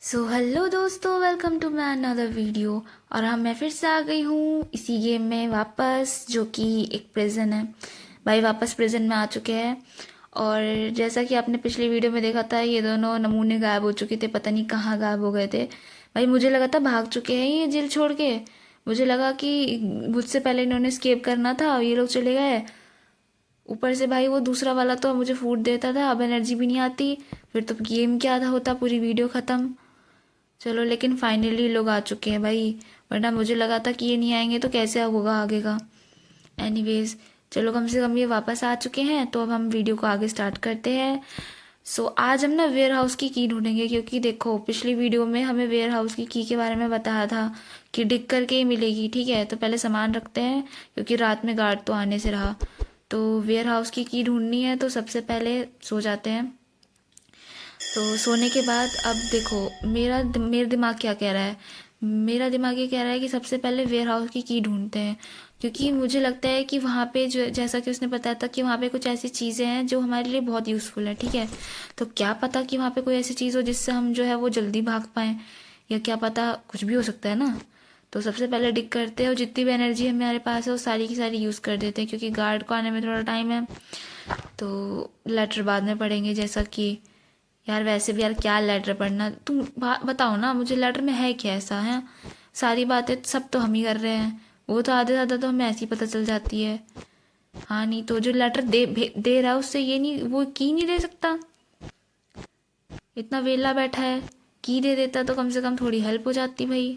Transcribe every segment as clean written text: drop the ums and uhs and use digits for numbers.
सो hello दोस्तों, welcome to my another video. और मैं फिर से आ गई हूँ इसी गेम में वापस, जो कि एक प्रिजन है। भाई वापस प्रिजन में आ चुके हैं। और जैसा कि आपने पिछली वीडियो में देखा था, ये दोनों नमूने गायब हो चुके थे, पता नहीं कहाँ गायब हो गए थे। भाई मुझे लगा था भाग चुके हैं ये जेल छोड़ के। मुझे लगा कि मुझसे पहले इन्होंने स्केप करना था और ये लोग चले गए। ऊपर से भाई वो दूसरा वाला तो मुझे फूट देता था, अब एनर्जी भी नहीं आती। फिर तो गेम क्या था होता, पूरी वीडियो ख़त्म। चलो लेकिन फाइनली लोग आ चुके हैं भाई, वरना मुझे लगा था कि ये नहीं आएंगे तो कैसे होगा आगे का। एनीवेज, चलो कम से कम ये वापस आ चुके हैं, तो अब हम वीडियो को आगे स्टार्ट करते हैं। सो आज हम ना वेयर हाउस की ढूंढेंगे, क्योंकि देखो पिछली वीडियो में हमें वेयर हाउस की के बारे में बताया था कि डिग करके ही मिलेगी। ठीक है, तो पहले सामान रखते हैं, क्योंकि रात में गार्ड तो आने से रहा। तो वेयर हाउस की ढूंढनी है, तो सबसे पहले सो जाते हैं। तो सोने के बाद अब देखो मेरा दिमाग क्या कह रहा है। मेरा दिमाग ये कह रहा है कि सबसे पहले वेयर हाउस की ढूंढते हैं, क्योंकि मुझे लगता है कि वहाँ पे जो, जैसा कि उसने बताया था कि वहाँ पे कुछ ऐसी चीज़ें हैं जो हमारे लिए बहुत यूज़फुल है। ठीक है, तो क्या पता कि वहाँ पे कोई ऐसी चीज़ हो जिससे हम जो है वो जल्दी भाग पाएँ, या क्या पता कुछ भी हो सकता है ना। तो सबसे पहले डिग करते हैं, और जितनी भी एनर्जी हमारे पास है वो सारी की सारी यूज़ कर देते हैं, क्योंकि गार्ड को आने में थोड़ा टाइम है। तो लेटर बाद में पढ़ेंगे, जैसा कि यार वैसे भी यार क्या लेटर पढ़ना, तुम बताओ ना मुझे, लेटर में है क्या ऐसा है। सारी बातें सब तो हम ही कर रहे हैं, वो तो आधे ज़्यादा तो हमें ऐसी पता चल जाती है। हाँ नहीं तो जो लेटर दे रहा है उससे ये नहीं, वो की नहीं दे सकता। इतना वेला बैठा है, की दे देता तो कम से कम थोड़ी हेल्प हो जाती भाई।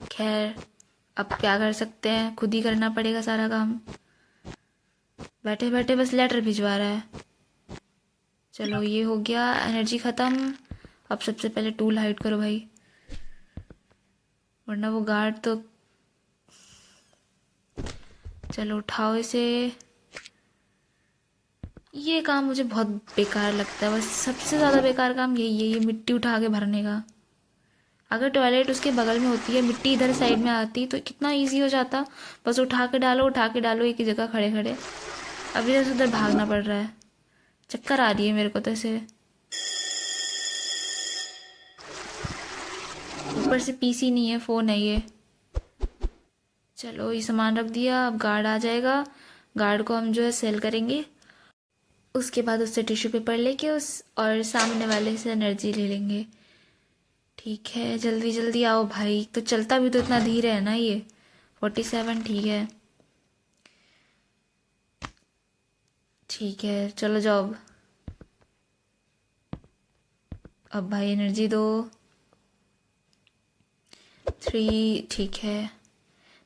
खैर, अब क्या कर सकते हैं, खुद ही करना पड़ेगा सारा काम। बैठे बैठे बस लेटर भिजवा रहा है। चलो ये हो गया, एनर्जी ख़त्म। अब सबसे पहले टूल हाइड करो भाई, वरना वो गार्ड तो। चलो उठाओ इसे। ये काम मुझे बहुत बेकार लगता है, बस सबसे ज़्यादा बेकार काम यही है, ये मिट्टी उठा के भरने का। अगर टॉयलेट उसके बगल में होती है, मिट्टी इधर साइड में आती तो कितना इजी हो जाता। बस उठा के डालो एक ही जगह खड़े खड़े। अब इधर से उधर भागना पड़ रहा है, चक्कर आ रही है मेरे को तो ऐसे। ऊपर से पीसी नहीं है, फ़ोन है ये। चलो ये सामान रख दिया, अब गार्ड आ जाएगा। गार्ड को हम जो है सेल करेंगे, उसके बाद उससे टिश्यू पेपर लेके उस और सामने वाले से एनर्जी ले लेंगे। ठीक है, जल्दी जल्दी आओ भाई, तो चलता भी तो इतना धीरे है ना ये। 47 ठीक है। ठीक है चलो जाओ अब भाई एनर्जी दो। 3 ठीक है।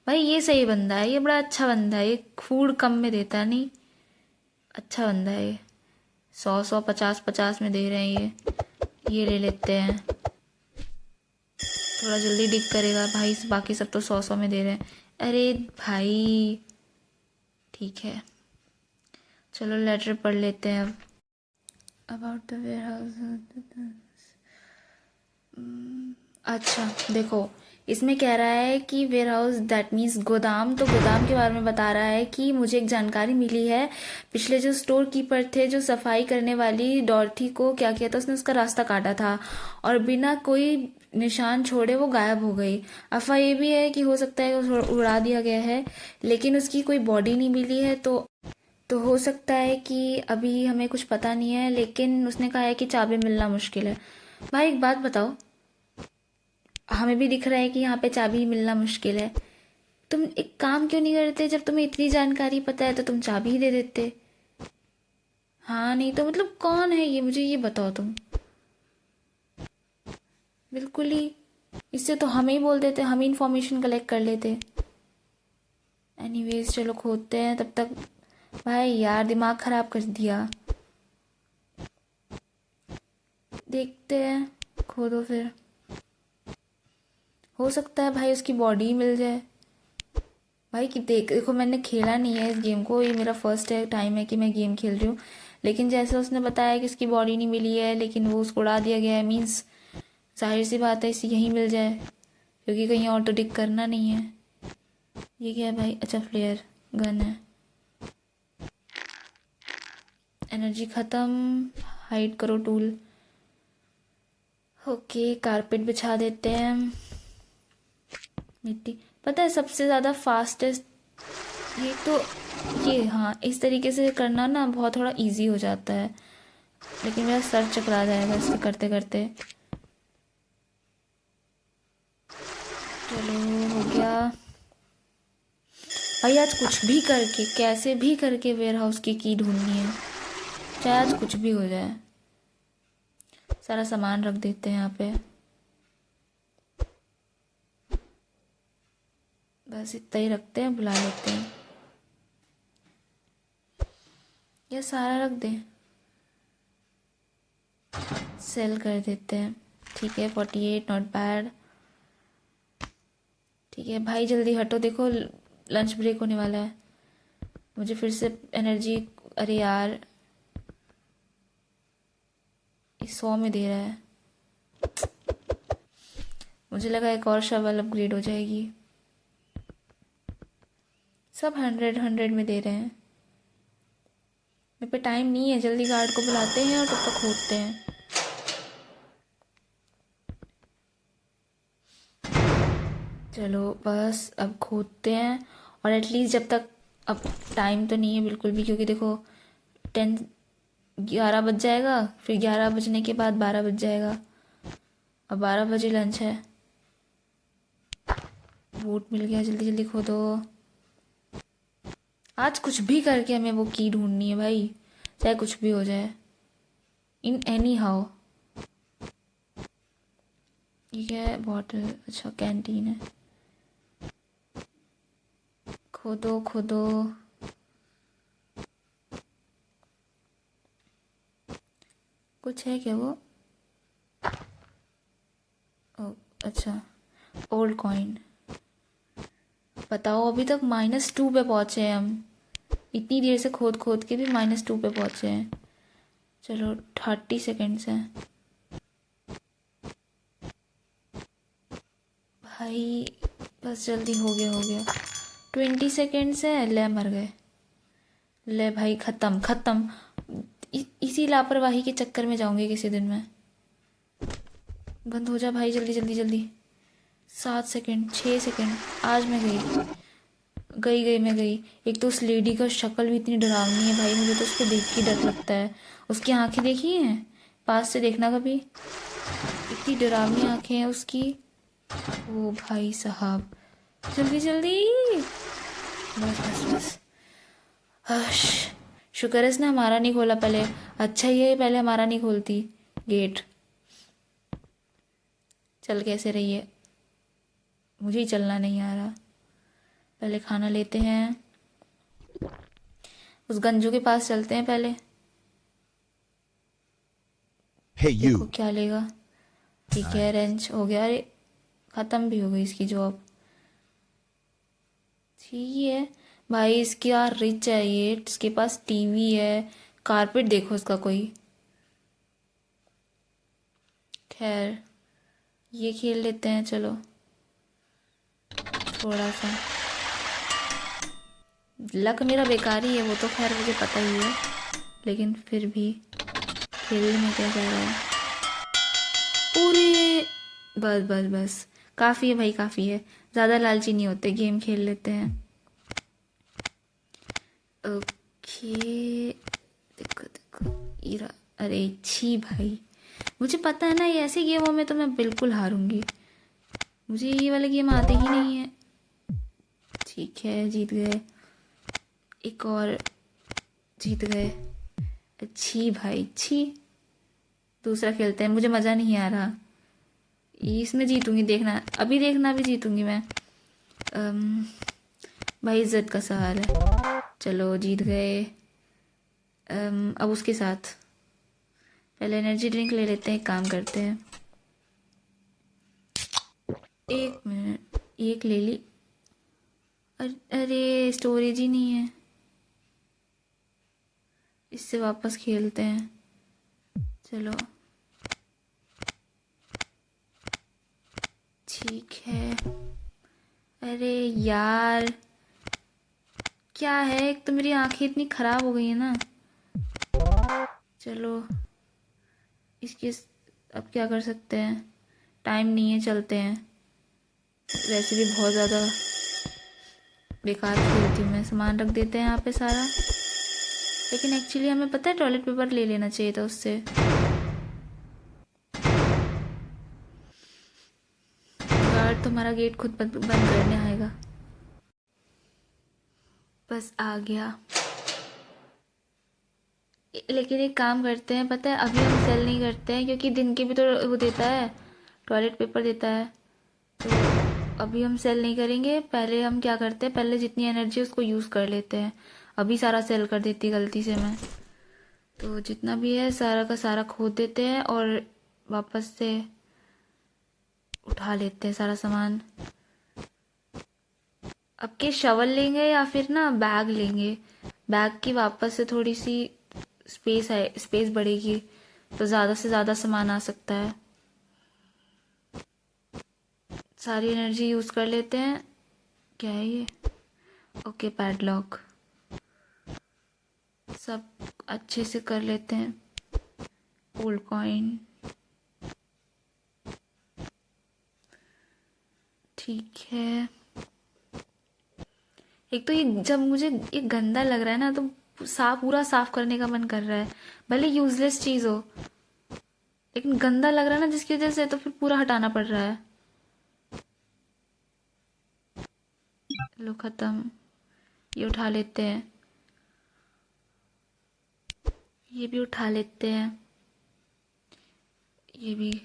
भाई ये सही बंदा है, ये बड़ा अच्छा बंदा है, ये फूड कम में देता नहीं। अच्छा बंदा है ये। 100 100 50 50 में दे रहे हैं ये ले लेते हैं। थोड़ा जल्दी डिग करेगा भाई, बाकी सब तो 100 100 में दे रहे हैं। अरे भाई ठीक है, चलो लेटर पढ़ लेते हैं अब। About the warehouse. अच्छा देखो, इसमें कह रहा है कि वेयर हाउस दैट मीन्स गोदाम, तो गोदाम के बारे में बता रहा है कि मुझे एक जानकारी मिली है। पिछले जो स्टोर कीपर थे, जो सफाई करने वाली डॉर्थी को क्या किया था, उसने उसका रास्ता काटा था और बिना कोई निशान छोड़े वो गायब हो गई। अफवाह ये भी है कि हो सकता है कि उसे उड़ा दिया गया है, लेकिन उसकी कोई बॉडी नहीं मिली है। तो हो सकता है कि अभी हमें कुछ पता नहीं है, लेकिन उसने कहा है कि चाबी मिलना मुश्किल है। भाई एक बात बताओ, हमें भी दिख रहा है कि यहाँ पे चाबी मिलना मुश्किल है। तुम एक काम क्यों नहीं करते, जब तुम्हें इतनी जानकारी पता है तो तुम चाबी ही दे देते। हाँ नहीं तो मतलब कौन है ये, मुझे ये बताओ तुम। बिल्कुल ही, इससे तो हमें ही बोल देते, हम ही इंफॉर्मेशन कलेक्ट कर लेते। एनीवेज चलो खोदते हैं तब तक। भाई यार दिमाग खराब कर दिया। देखते हैं, खोदो फिर। हो सकता है भाई उसकी बॉडी ही मिल जाए। भाई कि देखो मैंने खेला नहीं है इस गेम को, ये मेरा फर्स्ट टाइम है कि मैं गेम खेल रही हूँ। लेकिन जैसे उसने बताया कि इसकी बॉडी नहीं मिली है, लेकिन वो उसको उड़ा दिया गया है, मीन्स जाहिर सी बात है इसे यहीं मिल जाए, क्योंकि कहीं और तो डिक करना नहीं है। ये क्या है भाई, अच्छा फ्लेयर गन है। एनर्जी ख़त्म, हाइड करो टूल। ओके, कारपेट बिछा देते हैं। मिट्टी, पता है सबसे ज़्यादा फास्टेस्ट ये तो, ये हाँ, इस तरीके से करना ना बहुत थोड़ा इजी हो जाता है, लेकिन मेरा सर चकरा जाएगा इससे करते करते। चलो हो गया भाई। आज कुछ भी करके, कैसे भी करके वेयर हाउस की ढूंढनी है, चाहे आज कुछ भी हो जाए। सारा सामान रख देते हैं यहाँ पे, बस इतना ही रखते हैं, बुला लेते हैं। ये सारा रख दें, सेल कर देते हैं। ठीक है, 48 नॉट बैड। ठीक है भाई, जल्दी हटो, देखो लंच ब्रेक होने वाला है। मुझे फिर से एनर्जी, अरे यार 100 में दे रहा है। मुझे लगा एक और शवल अपग्रेड हो जाएगी। सब 100 में दे रहे हैं। मेरे पे टाइम नहीं है, जल्दी गार्ड को बुलाते हैं और तब तक खोदते हैं। चलो बस अब खोदते हैं, और एटलीस्ट जब तक, अब टाइम तो नहीं है बिल्कुल भी, क्योंकि देखो 11 बज जाएगा, फिर 11 बजने के बाद 12 बज जाएगा, अब 12 बजे लंच है। बूट मिल गया, जल्दी जल्दी खोदो। आज कुछ भी करके हमें वो की ढूंढनी है भाई, चाहे कुछ भी हो जाए, इन एनी हाउ। ठीक है, बॉटल, अच्छा कैंटीन है। खोदो खोदो, कुछ है क्या वो? ओ अच्छा, ओल्ड कॉइन। बताओ, अभी तक -2 पे पहुंचे हैं हम, इतनी देर से खोद खोद के भी -2 पे पहुंचे हैं। चलो 30 सेकेंड्स हैं भाई, बस जल्दी, हो गया हो गया। 20 सेकेंड्स है, ले मर गए। ले भाई, ख़त्म ख़त्म। इसी लापरवाही के चक्कर में जाऊंगी किसी दिन मैं। बंद हो जा भाई, जल्दी जल्दी जल्दी। 7 सेकेंड, 6 सेकेंड, आज मैं गई गई गई मैं गई। एक तो उस लेडी का शक्ल भी इतनी डरावनी है भाई, मुझे तो उसको देख के डर लगता है। उसकी आंखें देखी हैं, पास से देखना कभी, इतनी डरावनी आंखें हैं उसकी। ओ भाई साहब, जल्दी जल्दी, बस बस बस। हश, शुक्र है इसने हमारा नहीं खोला पहले। अच्छा ये पहले हमारा नहीं खोलती गेट। चल कैसे रही है, मुझे ही चलना नहीं आ रहा। पहले खाना लेते हैं, उस गंजू के पास चलते हैं पहले। Hey देखो you. क्या लेगा। ठीक है, Nice. रेंच हो गया। अरे ख़त्म भी हो गई इसकी जॉब। ठीक है भाई, इसकी यार रिच है ये, इसके पास टीवी है, कारपेट देखो इसका कोई। खैर ये खेल लेते हैं, चलो थोड़ा सा। लक मेरा बेकार ही है वो तो, खैर मुझे पता ही है, लेकिन फिर भी खेलने में क्या जा रहा है। पूरे, बस बस बस, काफ़ी है भाई, काफ़ी है। ज़्यादा लालची नहीं होते, गेम खेल लेते हैं। ओके, देखो देखो इरा, अरे छी भाई, मुझे पता है ना ये ऐसे गेमों में तो मैं बिल्कुल हारूंगी, मुझे ये वाले गेम आते ही नहीं है। ठीक है, जीत गए, एक और जीत गए। अच्छी भाई छी, दूसरा खेलते हैं, मुझे मज़ा नहीं आ रहा। इसमें जीतूंगी, देखना अभी, देखना अभी जीतूंगी मैं। भाई इज्जत का सवाल है। चलो जीत गए। अब उसके साथ पहले एनर्जी ड्रिंक ले लेते हैं, एक काम करते हैं। एक मिनट, एक ले ली। अरे स्टोरेज ही नहीं है, इससे वापस खेलते हैं। चलो ठीक है। अरे यार क्या है, एक तो मेरी आंखें इतनी ख़राब हो गई है ना। चलो इसके, अब क्या कर सकते हैं, टाइम नहीं है, चलते हैं। वैसे भी बहुत ज़्यादा बेकार खेलती हूँ मैं। सामान रख देते हैं यहाँ पे सारा, लेकिन एक्चुअली हमें पता है टॉयलेट पेपर ले लेना चाहिए था उससे। गार्ड तो हमारा गेट खुद बंद करने आएगा। बस आ गया। लेकिन एक काम करते हैं, पता है अभी हम सेल नहीं करते हैं क्योंकि दिन के भी तो वो देता है, टॉयलेट पेपर देता है। तो अभी हम सेल नहीं करेंगे। पहले हम क्या करते हैं, पहले जितनी एनर्जी उसको यूज़ कर लेते हैं। अभी सारा सेल कर देती गलती से मैं, तो जितना भी है सारा का सारा खो देते हैं और वापस से उठा लेते हैं सारा सामान। अब के शवल लेंगे या फिर ना बैग लेंगे। बैग की वापस से थोड़ी सी स्पेस बढ़ेगी तो ज़्यादा से ज़्यादा सामान आ सकता है। सारी एनर्जी यूज़ कर लेते हैं। क्या है ये? Okay, padlock. सब अच्छे से कर लेते हैं। ओल्ड कॉइन, ठीक है। एक तो ये जब मुझे ये गंदा लग रहा है ना, तो पूरा साफ करने का मन कर रहा है। भले यूजलेस चीज़ हो, लेकिन गंदा लग रहा है ना जिसकी वजह से, तो फिर पूरा हटाना पड़ रहा है। लो, खत्म। ये उठा लेते हैं, ये भी उठा लेते हैं, ये भी।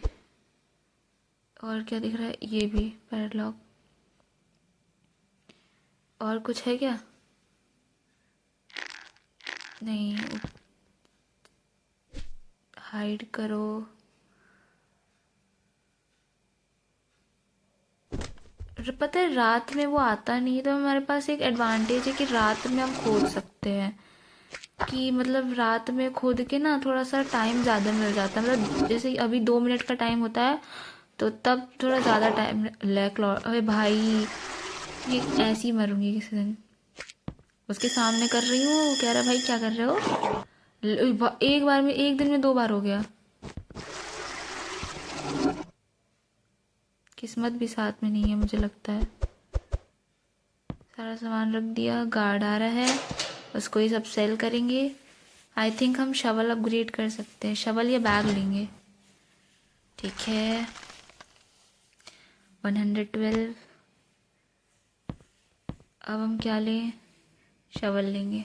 और क्या दिख रहा है? ये भी पैडलॉक। और कुछ है क्या? नहीं। हाइड करो। पता है रात में वो आता नहीं, तो हमारे पास एक एडवांटेज है कि रात में हम खोद सकते हैं। कि मतलब रात में खोद के ना थोड़ा सा टाइम ज़्यादा मिल जाता है। मतलब जैसे अभी 2 मिनट का टाइम होता है, तो तब थोड़ा ज़्यादा टाइम अरे भाई, ये ऐसी ही मरूंगी किसी दिन। उसके सामने कर रही हूँ, वो कह रहा भाई क्या कर रहे हो। एक बार में, एक दिन में 2 बार हो गया। किस्मत भी साथ में नहीं है मुझे लगता है। सारा सामान रख दिया, गार्ड आ रहा है, उसको ही सब सेल करेंगे। आई थिंक हम शवल अपग्रेड कर सकते हैं, शवल या बैग लेंगे। ठीक है, 112। अब हम क्या लें? शवल लेंगे,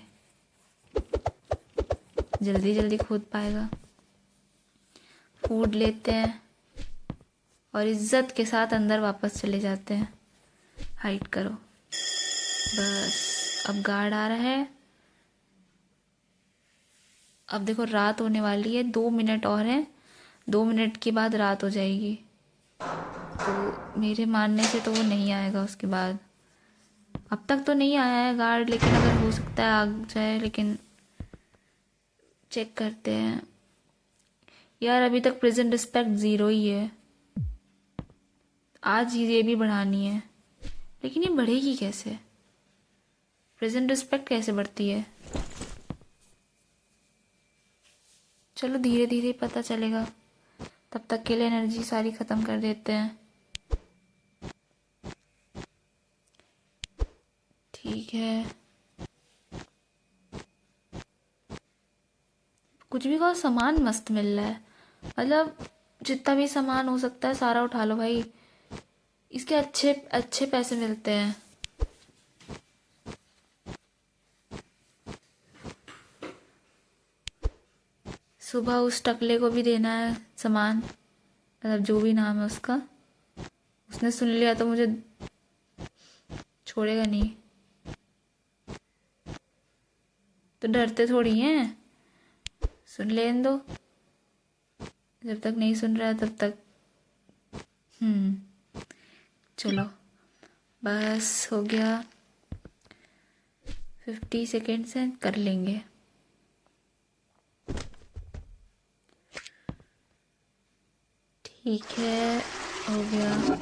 जल्दी जल्दी खोद पाएगा। फूड लेते हैं और इज्जत के साथ अंदर वापस चले जाते हैं। हाइड करो। बस, अब गार्ड आ रहा है। अब देखो रात होने वाली है, 2 मिनट और हैं। 2 मिनट के बाद रात हो जाएगी, तो मेरे मानने से तो वो नहीं आएगा उसके बाद। अब तक तो नहीं आया है गार्ड, लेकिन अगर हो सकता है आ जाए। लेकिन चेक करते हैं। यार अभी तक प्रेजेंट रिस्पेक्ट 0 ही है। आज ये भी बढ़ानी है, लेकिन ये बढ़ेगी कैसे? प्रेजेंट रिस्पेक्ट कैसे बढ़ती है? चलो धीरे धीरे पता चलेगा। तब तक के लिए एनर्जी सारी ख़त्म कर देते हैं। ठीक है, कुछ भी कहो, सामान मस्त मिल रहा है। मतलब जितना भी सामान हो सकता है सारा उठा लो भाई। इसके अच्छे अच्छे पैसे मिलते हैं। सुबह उस टकले को भी देना है सामान, मतलब जो भी नाम है उसका। उसने सुन लिया तो मुझे छोड़ेगा नहीं। तो डरते थोड़ी हैं, सुन लेने दो। जब तक नहीं सुन रहा है तब तक। चलो, बस हो गया। 50 सेकेंड्स हैं, कर लेंगे। ठीक है, हो गया।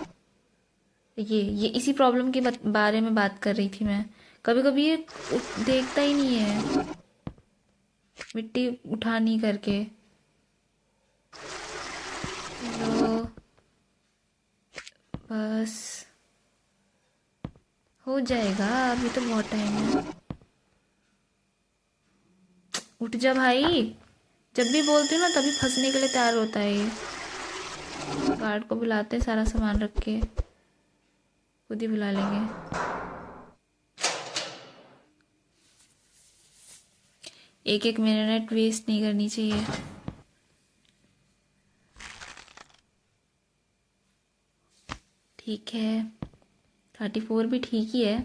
ये इसी प्रॉब्लम के बारे में बात कर रही थी मैं। कभी कभी ये देखता ही नहीं है मिट्टी उठानी करके। बस हो जाएगा, अभी तो बहुत टाइम है। उठ जा भाई, जब भी बोलती हूँ ना तभी फंसने के लिए तैयार होता है ये। गार्ड को बुलाते हैं, सारा सामान रख के खुद ही बुला लेंगे। एक एक मिनट वेस्ट नहीं करनी चाहिए। ठीक है, 34 भी ठीक ही है।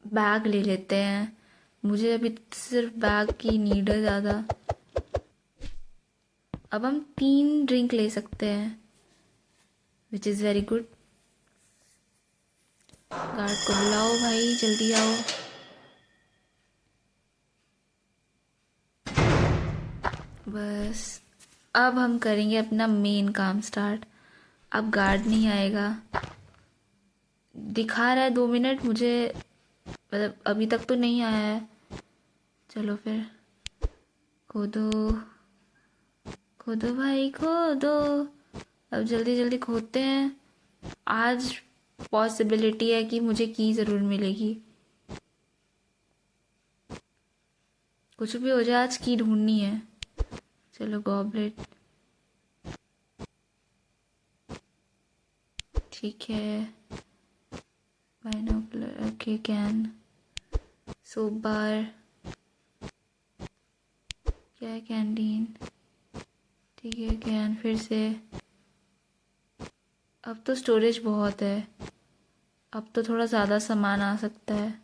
बैग ले लेते हैं, मुझे अभी सिर्फ बैग की नीड है ज़्यादा। अब हम 3 ड्रिंक ले सकते हैं, which is very good. Guard को बुलाओ भाई, जल्दी आओ। बस अब हम करेंगे अपना मेन काम स्टार्ट। अब गार्ड नहीं आएगा, दिखा रहा है 2 मिनट मुझे, मतलब अभी तक तो नहीं आया है। चलो फिर खोदो खोदो भाई खोदो, अब जल्दी जल्दी खोदते हैं। आज पॉसिबिलिटी है कि मुझे की ज़रूर मिलेगी, कुछ भी हो जाए आज की ढूंढनी है। चलो गॉबलेट, ठीक है। Binocular, okay. Can, soap bar, क्या है, कैंटीन, ठीक है। कैन फिर से। अब तो स्टोरेज बहुत है, अब तो थोड़ा ज़्यादा सामान आ सकता है।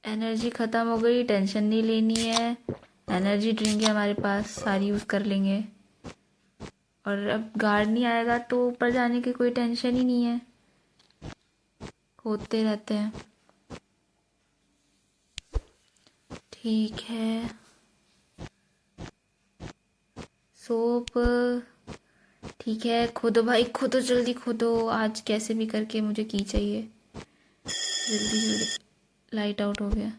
एनर्जी ख़त्म हो गई, टेंशन नहीं लेनी है। एनर्जी ड्रिंक है हमारे पास, सारी यूज़ कर लेंगे। और अब गार्ड नहीं आएगा तो ऊपर जाने की कोई टेंशन ही नहीं है, खोदते रहते हैं। ठीक है, सोप, ठीक है। खोदो भाई खोदो, जल्दी खोदो, आज कैसे भी करके मुझे की चाहिए। जल्दी जल्दी, लाइट आउट हो गया।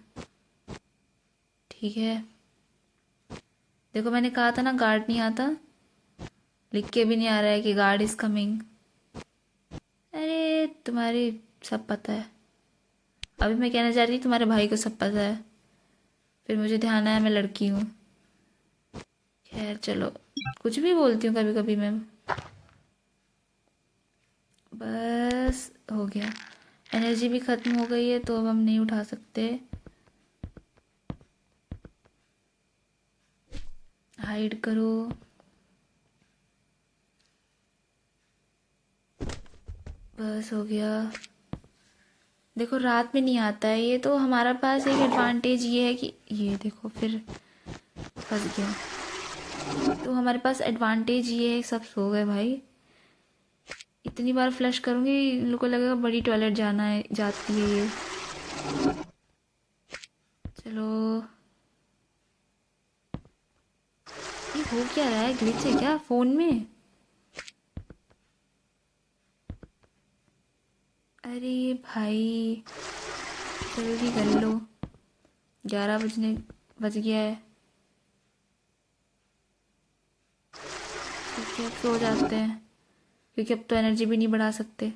ठीक है, देखो मैंने कहा था ना गार्ड नहीं आता, लिख के भी नहीं आ रहा है कि गार्ड इज कमिंग। अरे तुम्हारी सब पता है, अभी मैं कहना चाह रही थी तुम्हारे भाई को सब पता है, फिर मुझे ध्यान आया मैं लड़की हूँ। खैर चलो, कुछ भी बोलती हूँ कभी कभी मैं। बस हो गया, एनर्जी भी ख़त्म हो गई है तो अब हम नहीं उठा सकते। हाइड करो, बस हो गया। देखो रात में नहीं आता है ये, तो हमारा पास एक एडवांटेज ये है कि ये देखो फिर फंस गया। तो हमारे पास एडवांटेज ये है, सब सो गए भाई। इतनी बार फ्लश करूँगी इन लोगों को लगेगा बड़ी टॉयलेट जाना है, जाती है ये। चलो, ये हो क्या रहा है, ग्लिच है क्या फ़ोन में? अरे भाई जल्दी कर लो, 11 बजने बज गया है। ठीक है, अब सो जाते हैं क्योंकि अब तो एनर्जी भी नहीं बढ़ा सकते।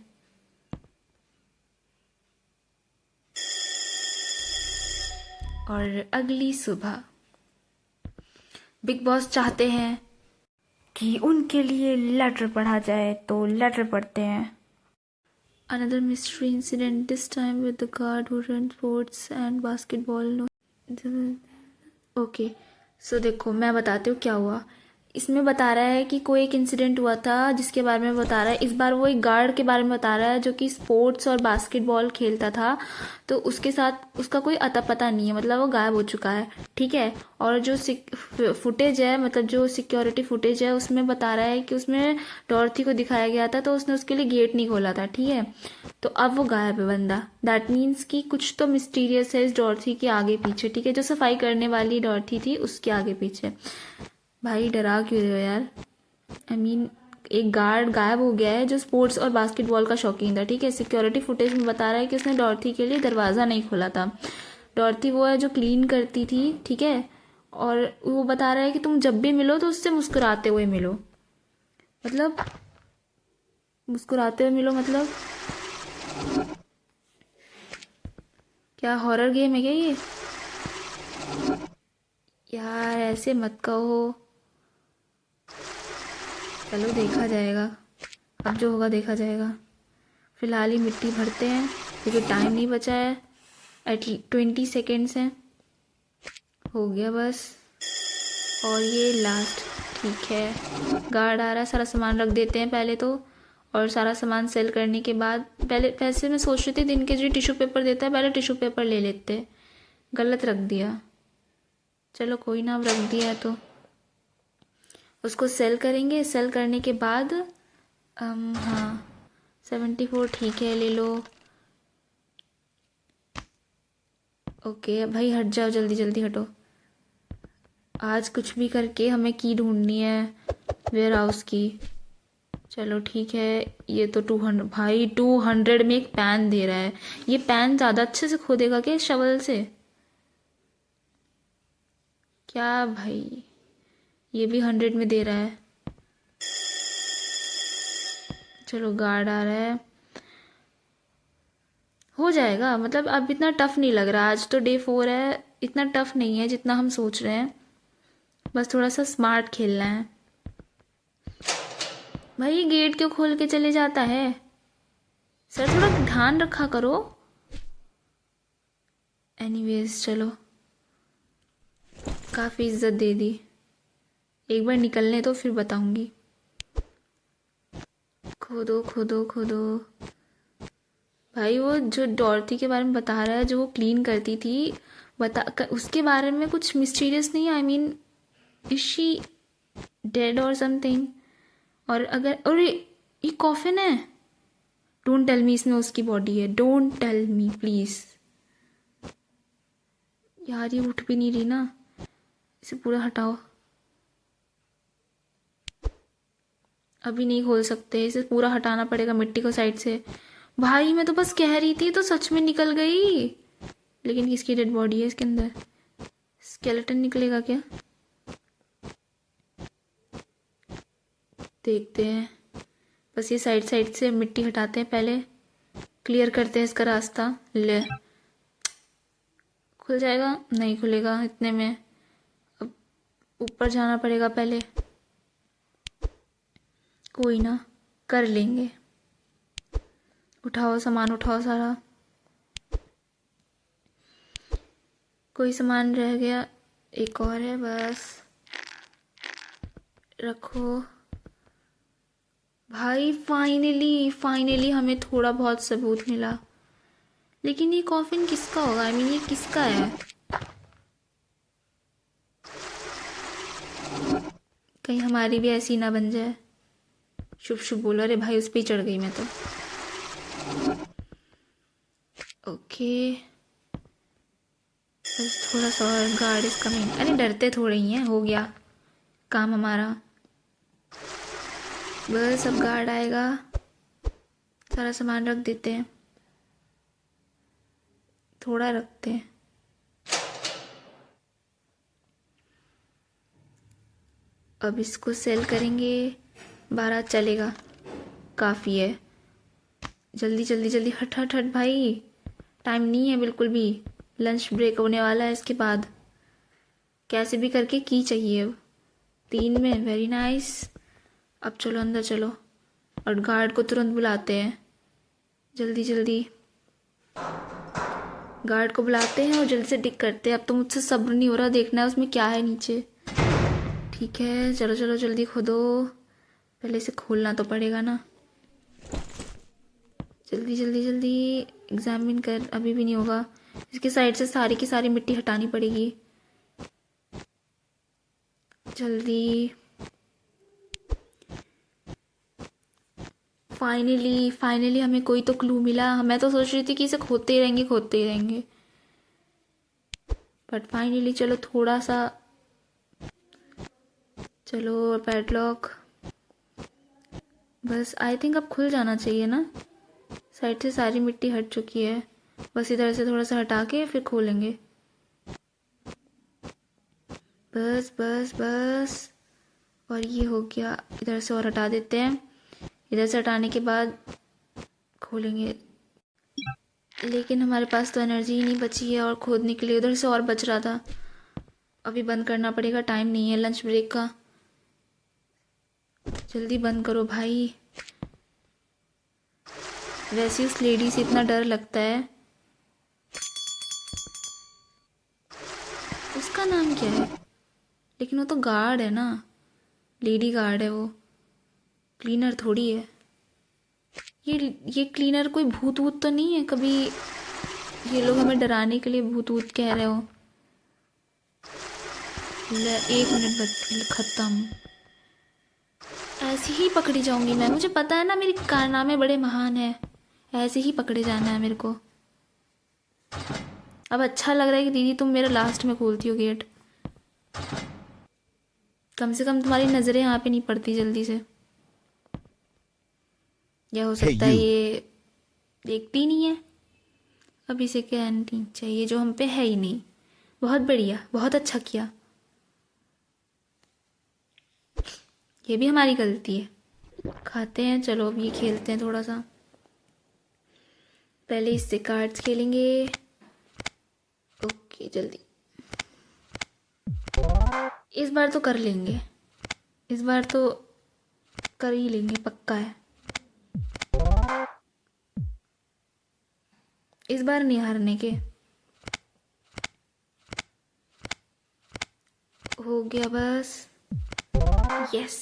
और अगली सुबह बिग बॉस चाहते हैं कि उनके लिए लेटर पढ़ा जाए, तो लेटर पढ़ते हैं। Another mystery incident, this time with the guard who ran sports and basketball. Okay, so देखो मैं बताती हूँ क्या हुआ। इसमें बता रहा है कि कोई एक इंसिडेंट हुआ था जिसके बारे में बता रहा है। इस बार वो एक गार्ड के बारे में बता रहा है जो कि स्पोर्ट्स और बास्केटबॉल खेलता था, तो उसके साथ उसका कोई अता पता नहीं है, मतलब वो गायब हो चुका है। ठीक है, और जो फुटेज है, मतलब जो सिक्योरिटी फुटेज है, उसमें बता रहा है कि उसमें डॉर्थी को दिखाया गया था तो उसने उसके लिए गेट नहीं खोला था। ठीक है, तो अब वो गायब है बंदा, दैट मीन्स कि कुछ तो मिस्टीरियस है इस डॉर्थी के आगे पीछे। ठीक है, जो सफाई करने वाली डॉर्थी थी उसके आगे पीछे। भाई डरा क्यों रहे हो यार? आई मीन एक गार्ड गायब हो गया है जो स्पोर्ट्स और बास्केटबॉल का शौकीन था। ठीक है, सिक्योरिटी फुटेज में बता रहा है कि उसने डॉर्थी के लिए दरवाज़ा नहीं खोला था, डॉर्थी वो है जो क्लीन करती थी, ठीक है। और वो बता रहा है कि तुम जब भी मिलो तो उससे मुस्कुराते हुए मिलो। मतलब मुस्कुराते हुए मिलो मतलब क्या हॉरर गेम है क्या ये? यार ऐसे मत कहो। चलो देखा जाएगा, अब जो होगा देखा जाएगा। फिलहाल ही मिट्टी भरते हैं क्योंकि टाइम नहीं बचा है। 20 सेकेंड्स हैं, हो गया बस। और ये लास्ट, ठीक है। गार्ड आ रहा है, सारा सामान रख देते हैं पहले तो। और सारा सामान सेल करने के बाद पहले पैसे मैं सोच रही थी दिन के जो टिश्यू पेपर देता है पहले टिश्यू पेपर ले लेते, गलत रख दिया। चलो कोई ना, अब रख दिया है तो उसको सेल करेंगे। सेल करने के बाद हाँ 74 ठीक है, ले लो। ओके भाई हट जाओ, जल्दी जल्दी हटो। आज कुछ भी करके हमें की ढूंढनी है वेयर हाउस की। चलो ठीक है, ये तो 200 भाई 200 में एक पैन दे रहा है। ये पैन ज़्यादा अच्छे से खोदेगा क्या शवल से? क्या भाई, ये भी 100 में दे रहा है। चलो गार्ड आ रहा है, हो जाएगा। मतलब अब इतना टफ नहीं लग रहा। आज तो डे 4 है, इतना टफ नहीं है जितना हम सोच रहे हैं। बस थोड़ा सा स्मार्ट खेलना है। भाई ये गेट क्यों खोल के चले जाता है? सर थोड़ा ध्यान रखा करो। एनीवेज चलो, काफ़ी इज्जत दे दी। एक बार निकलने तो फिर बताऊंगी। खोदो खोदो खोदो। भाई वो जो डॉर्थी के बारे में बता रहा है, जो वो क्लीन करती थी, उसके बारे में कुछ मिस्टीरियस नहीं है? I mean is she did और समथिंग? और अगर, अरे ये कॉफिन है। डोंट टेल मी इसमें उसकी बॉडी है, डोंट टेल मी प्लीज। यार ये उठ भी नहीं रही ना, इसे पूरा हटाओ। अभी नहीं खोल सकते, इसे पूरा हटाना पड़ेगा मिट्टी को साइड से। भाई मैं तो बस कह रही थी तो सच में निकल गई। लेकिन किसकी डेड बॉडी है इसके अंदर? स्केलेटन निकलेगा क्या? देखते हैं। बस ये साइड साइड से मिट्टी हटाते हैं पहले, क्लियर करते हैं इसका रास्ता। ले, खुल जाएगा? नहीं खुलेगा इतने में। अब ऊपर जाना पड़ेगा पहले। कोई ना, कर लेंगे। उठाओ सामान, उठाओ सारा। कोई सामान रह गया? एक और है बस, रखो। भाई फाइनली फाइनली हमें थोड़ा बहुत सबूत मिला। लेकिन ये कॉफिन किसका होगा? आई मीन ये किसका है? कहीं हमारी भी ऐसी ना बन जाए। शुभ शुभ बोलो। अरे भाई उस पर चढ़ गई मैं तो। ओके बस थोड़ा सा और। Guard is coming. अरे डरते थोड़े ही हैं, हो गया काम हमारा। बस अब गार्ड आएगा, सारा सामान रख देते हैं। थोड़ा रखते हैं। अब इसको सेल करेंगे। 12 चलेगा, काफ़ी है। जल्दी जल्दी जल्दी, हट हट हट भाई, टाइम नहीं है बिल्कुल भी। लंच ब्रेक होने वाला है इसके बाद। कैसे भी करके की चाहिए अब। 3 में, वेरी नाइस। अब चलो अंदर चलो, और गार्ड को तुरंत बुलाते हैं। जल्दी जल्दी गार्ड को बुलाते हैं और जल्दी से टिक करते हैं। अब तो मुझसे सब्र नहीं हो रहा, देखना है उसमें क्या है नीचे। ठीक है चलो चलो जल्दी खोदो, पहले इसे खोलना तो पड़ेगा ना। जल्दी जल्दी जल्दी एग्जामिन कर, अभी भी नहीं होगा। इसके साइड से सारी की सारी मिट्टी हटानी पड़ेगी। जल्दी। फाइनली फाइनली हमें कोई तो क्लू मिला। मैं तो सोच रही थी कि इसे खोदते ही रहेंगे खोदते ही रहेंगे, बट फाइनली चलो थोड़ा सा। चलो पैडलॉक, बस आई थिंक अब खुल जाना चाहिए ना। साइड से सारी मिट्टी हट चुकी है, बस इधर से थोड़ा सा हटा के फिर खोलेंगे। बस बस बस। और ये हो गया, इधर से और हटा देते हैं। इधर से हटाने के बाद खोलेंगे, लेकिन हमारे पास तो एनर्जी ही नहीं बची है और खोदने के लिए। उधर से और बच रहा था। अभी बंद करना पड़ेगा, टाइम नहीं है लंच ब्रेक का। जल्दी बंद करो भाई। वैसे उस लेडी से इतना डर लगता है। उसका नाम क्या है? लेकिन वो तो गार्ड है ना, लेडी गार्ड है वो, क्लीनर थोड़ी है। ये क्लीनर कोई भूत वूत तो नहीं है? कभी ये लोग हमें डराने के लिए भूत वूत कह रहे हो। 1 मिनट खत्म। ऐसे ही पकड़ी जाऊंगी मैं, मुझे पता है ना मेरे कारनामे बड़े महान है। ऐसे ही पकड़े जाना है मेरे को। अब अच्छा लग रहा है कि दीदी तुम मेरा लास्ट में खोलती हो गेट। कम से कम तुम्हारी नज़रें यहाँ पे नहीं पड़ती जल्दी से। या हो सकता है ये देखती नहीं है। अब इसे कहनी चाहिए जो हम पे है ही नहीं। बहुत बढ़िया, बहुत अच्छा किया। ये भी हमारी गलती है। खाते हैं, चलो अब ये खेलते हैं थोड़ा सा। पहले इससे कार्ड्स खेलेंगे। ओके जल्दी, इस बार तो कर लेंगे, इस बार तो कर ही लेंगे, पक्का है। इस बार नहीं हारने के। हो गया बस। यस,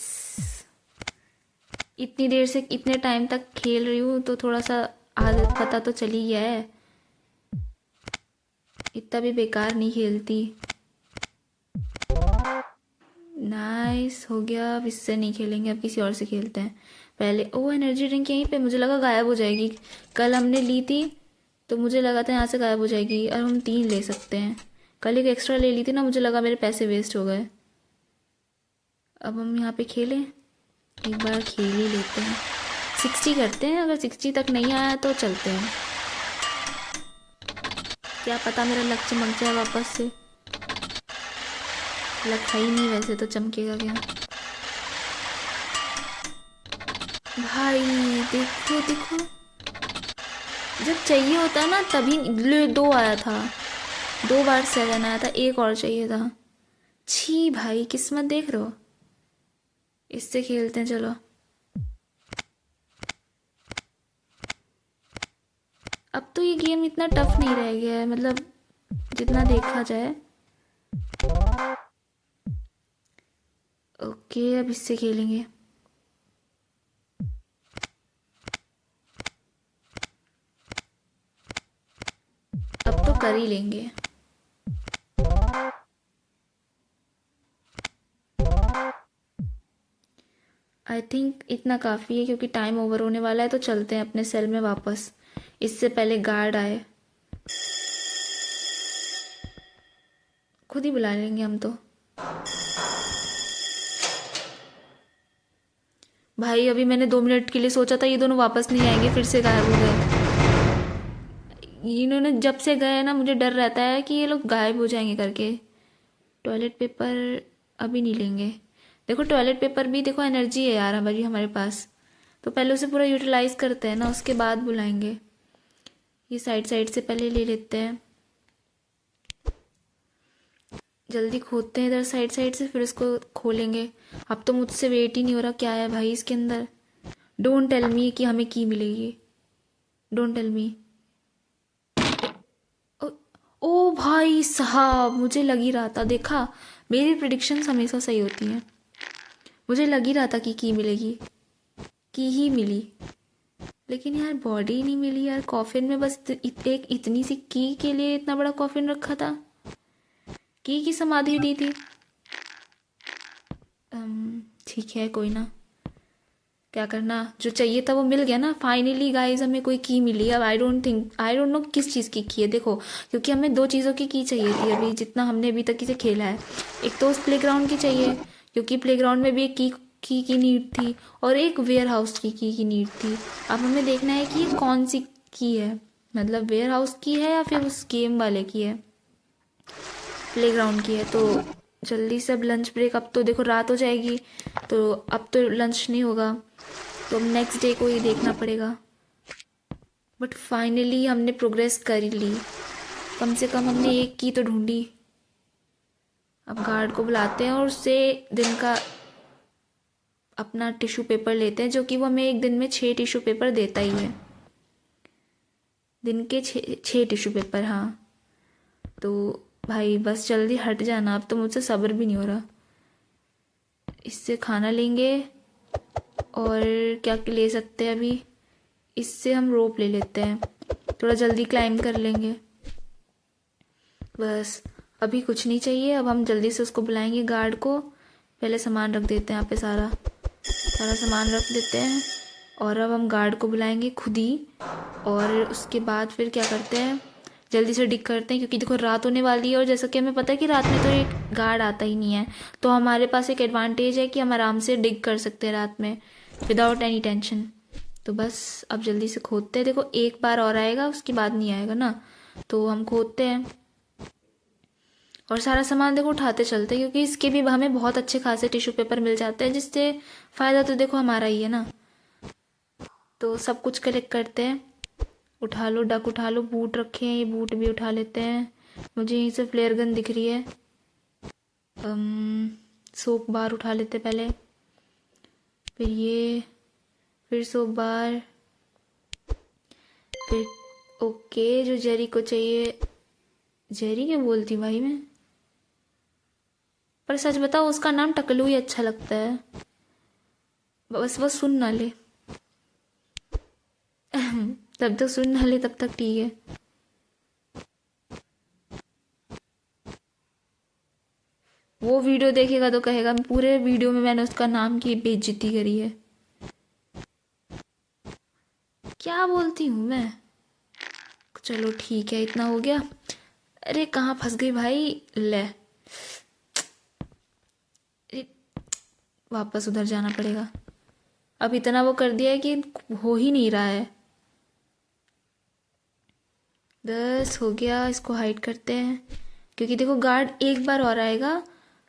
इतनी देर से इतने टाइम तक खेल रही हूँ तो थोड़ा सा आदत पता तो चली गया है। इतना भी बेकार नहीं खेलती। नाइस, हो गया। अब इससे नहीं खेलेंगे, अब किसी और से खेलते हैं। पहले ओ एनर्जी ड्रिंक यहीं पे, मुझे लगा गायब हो जाएगी। कल हमने ली थी तो मुझे लगा था यहाँ से गायब हो जाएगी। और हम 3 ले सकते हैं। कल एक एक्स्ट्रा ले ली थी ना, मुझे लगा मेरे पैसे वेस्ट हो गए। अब हम यहाँ पे खेलें, एक बार खेल ही लेते हैं। 60 करते हैं, अगर 60 तक नहीं आया तो चलते हैं। क्या पता मेरा लक चमक जाए वापस से। लक है ही नहीं वैसे तो, चमकेगा क्या भाई। देखो देखो, जब चाहिए होता है ना तभी। 2 आया था, 2 बार 7 आया था, एक और चाहिए था। छी भाई, किस्मत देख रहे हो। इससे खेलते हैं चलो। अब तो ये गेम इतना टफ नहीं रह गया है, मतलब जितना देखा जाए। ओके, अब इससे खेलेंगे। अब तो कर ही लेंगे। आई थिंक इतना काफ़ी है, क्योंकि टाइम ओवर होने वाला है। तो चलते हैं अपने सेल में वापस, इससे पहले गार्ड आए। खुद ही बुला लेंगे हम तो। भाई अभी मैंने 2 मिनट के लिए सोचा था ये दोनों वापस नहीं आएंगे, फिर से गायब हो गए। इन्होंने जब से गए ना, मुझे डर रहता है कि ये लोग गायब हो जाएंगे करके। टॉयलेट पेपर अभी नहीं लेंगे। देखो टॉयलेट पेपर भी, देखो एनर्जी है यार अभी हमारे पास, तो पहले उसे पूरा यूटिलाइज करते हैं ना, उसके बाद बुलाएंगे। ये साइड साइड से पहले ले लेते हैं। जल्दी खोदते हैं इधर साइड साइड से, फिर इसको खोलेंगे। अब तो मुझसे वेट ही नहीं हो रहा। क्या है भाई इसके अंदर? डोंट टेल मी कि हमें की मिलेगी। Don't tell me. ओ भाई साहब, मुझे लग ही रहा था। देखा, मेरी प्रिडिक्शंस हमेशा सही होती हैं। मुझे लग ही रहा था कि की मिलेगी, की ही मिली। लेकिन यार बॉडी नहीं मिली यार। कॉफिन में बस एक इतनी सी की के लिए इतना बड़ा कॉफिन रखा था। की समाधि दी थी। ठीक है, कोई ना, क्या करना। जो चाहिए था वो मिल गया ना फाइनली गाइस। हमें कोई की मिली। अब आई डोंट नो किस चीज़ की है। देखो, क्योंकि हमें 2 चीज़ों की चाहिए थी अभी, जितना हमने अभी तक इसे खेला है। एक तो उस प्लेग्राउंड की चाहिए, क्योंकि प्लेग्राउंड में भी एक की नीड थी, और एक वेयर हाउस की नीड थी। अब हमें देखना है कि ये कौन सी की है, मतलब वेयर हाउस की है या फिर उस गेम वाले की है, प्लेग्राउंड की है। तो जल्दी से अब लंच ब्रेक, अब तो देखो रात हो जाएगी तो अब तो लंच नहीं होगा, तो अब नेक्स्ट डे को ही देखना पड़ेगा। बट फाइनली हमने प्रोग्रेस कर ही ली, कम से कम हमने एक की तो ढूंढी। अब गार्ड को बुलाते हैं और उससे दिन का अपना टिश्यू पेपर लेते हैं, जो कि वो हमें एक दिन में 6 टिश्यू पेपर देता ही है, दिन के 6 टिश्यू पेपर। हाँ तो भाई बस जल्दी हट जाना, अब तो मुझसे सब्र भी नहीं हो रहा। इससे खाना लेंगे और क्या ले सकते हैं अभी, इससे हम रोप ले लेते हैं, थोड़ा जल्दी क्लाइंब कर लेंगे। बस अभी कुछ नहीं चाहिए, अब हम जल्दी से उसको बुलाएंगे गार्ड को। पहले सामान रख देते हैं यहाँ पे, सारा सामान रख देते हैं और अब हम गार्ड को बुलाएंगे खुद ही। और उसके बाद फिर क्या करते हैं, जल्दी से डिग करते हैं, क्योंकि देखो रात होने वाली है और जैसा कि हमें पता है कि रात में तो एक गार्ड आता ही नहीं है, तो हमारे पास एक एडवांटेज है कि हम आराम से डिग कर सकते हैं रात में विदाउट एनी टेंशन। तो बस अब जल्दी से खोदते हैं, देखो एक बार और आएगा उसके बाद नहीं आएगा ना, तो हम खोदते हैं और सारा सामान देखो उठाते चलते हैं, क्योंकि इसके भी हमें बहुत अच्छे खासे टिश्यू पेपर मिल जाते हैं, जिससे फ़ायदा तो देखो हमारा ही है ना। तो सब कुछ कलेक्ट करते हैं, उठा लो डक, उठा लो, बूट रखे हैं, ये बूट भी उठा लेते हैं। मुझे यहीं से फ्लेयर गन दिख रही है। सोप बार उठा लेते पहले, फिर ये, फिर सोप बार, फिर ओके जो जेरी को चाहिए। जेरी क्या बोलती भाई मैं, पर सच बताओ उसका नाम टकलू ही अच्छा लगता है, बस वो सुन ना ले तब तक सुन ना ले तब तक ठीक है। वो वीडियो देखेगा तो कहेगा पूरे वीडियो में मैंने उसका नाम की बेइज्जती करी है। क्या बोलती हूँ मैं। चलो ठीक है, इतना हो गया। अरे कहाँ फंस गई भाई, ले वापस उधर जाना पड़ेगा। अब इतना वो कर दिया है कि हो ही नहीं रहा है। बस हो गया, इसको हाइड करते हैं, क्योंकि देखो गार्ड एक बार और आएगा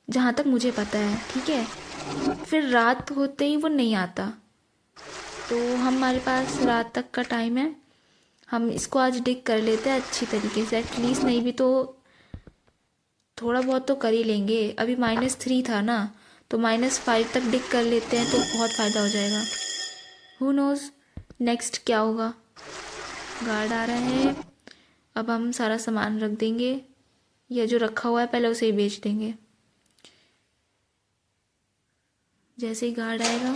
जहाँ तक मुझे पता है, ठीक है, फिर रात होते ही वो नहीं आता, तो हमारे पास रात तक का टाइम है। हम इसको आज डिग कर लेते हैं अच्छी तरीके से, एटलीस्ट नहीं भी तो थोड़ा बहुत तो कर ही लेंगे। अभी -3 था ना, तो -5 तक डिग कर लेते हैं तो बहुत फ़ायदा हो जाएगा। हु नोज़ नेक्स्ट क्या होगा। गार्ड आ रहा है, अब हम सारा सामान रख देंगे, या जो रखा हुआ है पहले उसे ही बेच देंगे। जैसे ही गार्ड आएगा,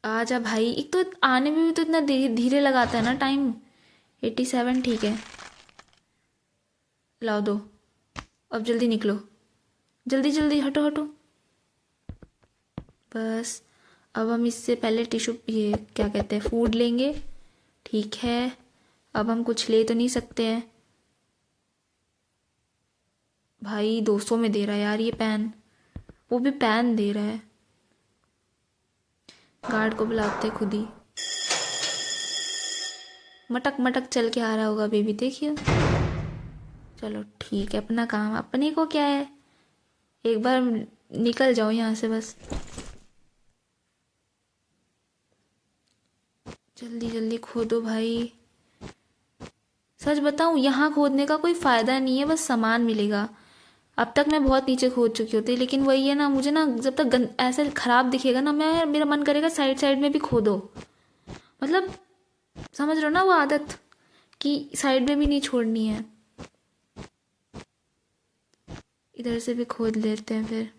आ जा भाई, एक तो आने में भी तो इतना धीरे लगाता है ना टाइम। 87 ठीक है, लाओ दो, अब जल्दी निकलो, जल्दी जल्दी हटो हटो। बस अब हम इससे पहले टिश्यू, ये क्या कहते हैं, फूड लेंगे, ठीक है। अब हम कुछ ले तो नहीं सकते हैं, भाई 200 में दे रहा है यार ये पैन, वो भी पैन दे रहा है। गार्ड को बुलाते खुद ही, मटक मटक चल के आ रहा होगा बेबी, देखिए। चलो ठीक है, अपना काम अपने को क्या है, एक बार निकल जाओ यहाँ से बस। जल्दी जल्दी खोदो भाई, सच बताऊँ यहाँ खोदने का कोई फ़ायदा नहीं है, बस सामान मिलेगा। अब तक मैं बहुत नीचे खोद चुकी होती, लेकिन वही है ना, मुझे ना जब तक ऐसे ख़राब दिखेगा ना, मैं मेरा मन करेगा साइड साइड में भी खोदो, मतलब समझ रहे हो ना वो आदत कि साइड में भी नहीं छोड़नी है। इधर से भी खोद लेते हैं फिर,